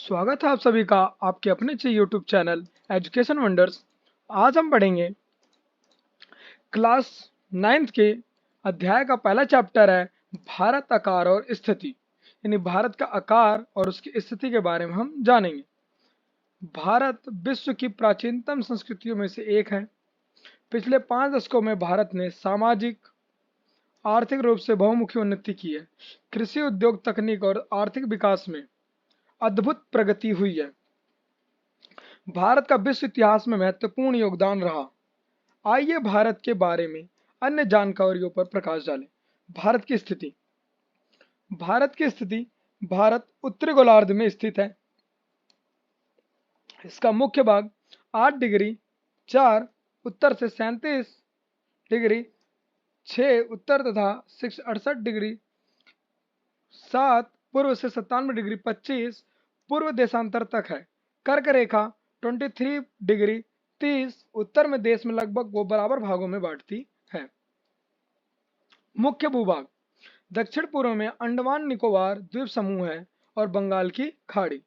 स्वागत है आप सभी का आपके अपने चाहिए यूट्यूब चैनल एजुकेशन वंडर्स। आज हम पढ़ेंगे क्लास 9th के अध्याय का पहला चैप्टर है भारत आकार और स्थिति, यानी भारत का आकार और उसकी स्थिति के बारे में हम जानेंगे। भारत विश्व की प्राचीनतम संस्कृतियों में से एक है। पिछले 5 दशकों में भारत ने सामाजिक आर्थिक रूप से बहुमुखी उन्नति की है। कृषि, उद्योग, तकनीक और आर्थिक विकास में अद्भुत प्रगति हुई है। भारत का विश्व इतिहास में महत्वपूर्ण योगदान रहा। आइए भारत के बारे में अन्य जानकारियों पर प्रकाश डालें। भारत की स्थिति। भारत की स्थिति। भारत उत्तरी गोलार्ध में स्थित है। इसका मुख्य भाग 8 डिग्री 4 उत्तर से 37 डिग्री 6 उत्तर तथा 68 डिग्री 7 पूर्व से 97 डिग्री 25 पूर्व देशांतर तक है। कर्क रेखा 23 डिग्री 30 उत्तर में देश में लगभग वो बराबर भागों में बांटती है। मुख्य भूभाग। दक्षिण पूर्व में अंडमान निकोबार द्वीप समूह है और बंगाल की खाड़ी।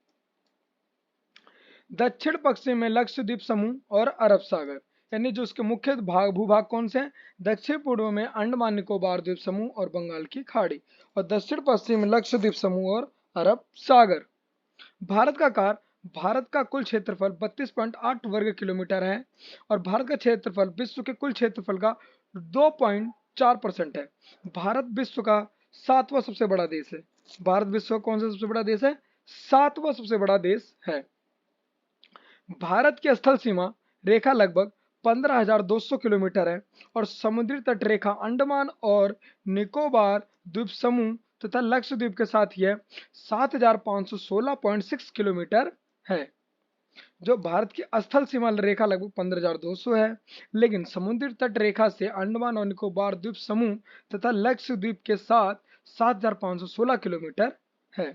दक्षिण पश्चिम में लक्षद्वीप समूह और अरब सागर, यानी जो उसके मुख्य भूभाग कौन से हैं? दक्षिण पूर्व में अंडमान निकोबार द्वीप समूह और बंगाल की खाड़ी, और दक्षिण पश्चिम में लक्षद्वीप समूह और अरब सागर। भारत का आकार। भारत का कुल क्षेत्रफल 32.8 वर्ग किलोमीटर है और भारत का क्षेत्रफल विश्व के कुल क्षेत्रफल का 2.4% है। भारत विश्व का 7वां सबसे बड़ा देश है। भारत विश्व का कौन सा सबसे बड़ा देश है? 7वां सबसे बड़ा देश है। भारत की स्थल सीमा रेखा लगभग 15,200 किलोमीटर है और समुद्री तट रेखा अंडमान और निकोबार द्वीप समूह तथा लक्षद्वीप के साथ यह 7,516.6 किलोमीटर है। जो भारत की स्थल सीमा रेखा लगभग 15,200 है, लेकिन समुद्री तट रेखा से अंडमान और निकोबार द्वीप समूह तथा लक्षद्वीप के साथ 7,516 किलोमीटर है।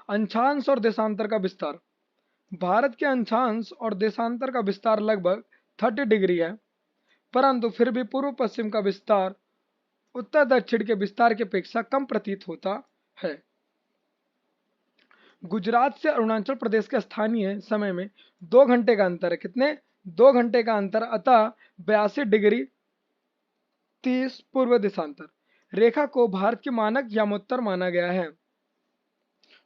अंशांश और देशांतर का विस्तार। भारत के अंशांश और देशांतर का विस्तार लगभग 30 डिग्री है, परंतु फिर भी पूर्व पश्चिम का विस्तार उत्तर दक्षिण के विस्तार की अपेक्षा कम प्रतीत होता है। गुजरात से अरुणाचल प्रदेश के स्थानीय समय में 2 घंटे का अंतर है। कितने? 2 घंटे का अंतर, अतः 82 डिग्री 30 पूर्व देशांतर। रेखा को भारत की मानक यामोत्तर माना गया है,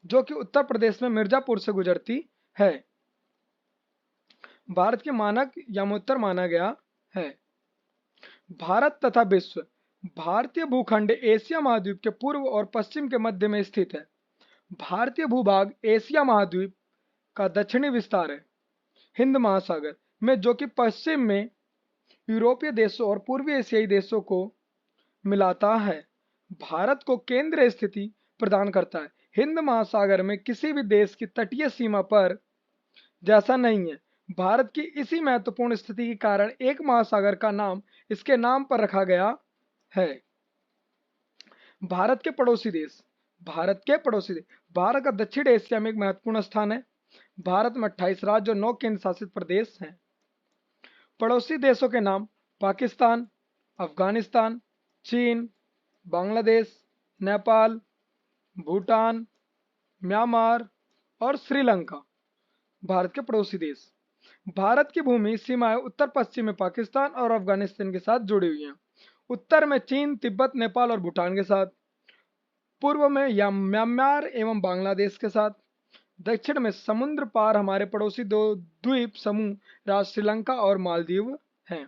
जो कि उत्तर प्रदेश में मिर्जापुर से गुजरती है। भारत के मानक यामोत्तर माना गया है। भारत तथा विश्व। भारतीय भूखंड एशिया महाद्वीप के पूर्व और पश्चिम के मध्य में स्थित है। भारतीय भूभाग एशिया महाद्वीप का दक्षिणी विस्तार है हिंद महासागर में, जो कि पश्चिम में यूरोपीय देशों और पूर्वी एशियाई देशों को मिलाता है। भारत को केंद्रीय स्थिति प्रदान करता है। हिंद महासागर में किसी भी देश की तटीय सीमा पर जैसा नहीं है। भारत की इसी महत्वपूर्ण स्थिति के कारण एक महासागर का नाम इसके नाम पर रखा गया है। भारत के पड़ोसी देश। भारत के पड़ोसी देश। भारत का दक्षिण एशिया में एक महत्वपूर्ण स्थान है। भारत में 28 राज्य और 9 केंद्र शासित प्रदेश हैं। पड़ोसी देशों के नाम: पाकिस्तान, अफगानिस्तान, चीन, बांग्लादेश, नेपाल, भूटान, म्यांमार और श्रीलंका। भारत के पड़ोसी देश। भारत की भूमि सीमाएं उत्तर पश्चिम में पाकिस्तान और अफगानिस्तान के साथ जुड़ी हुई हैं। उत्तर में चीन, तिब्बत, नेपाल और भूटान के साथ। पूर्व में म्यांमार एवं बांग्लादेश के साथ। दक्षिण में समुद्र पार हमारे पड़ोसी 2 द्वीप समूह राज्य श्रीलंका और मालदीव हैं।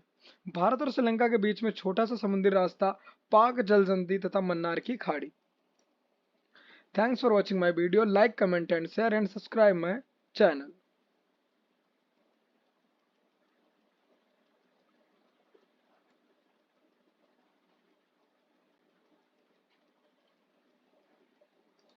भारत और श्रीलंका के बीच में छोटा सा समुद्री रास्ता पाक जलसंधि तथा मन्नार की खाड़ी। Thanks for watching my video. Like, comment and share and subscribe my channel.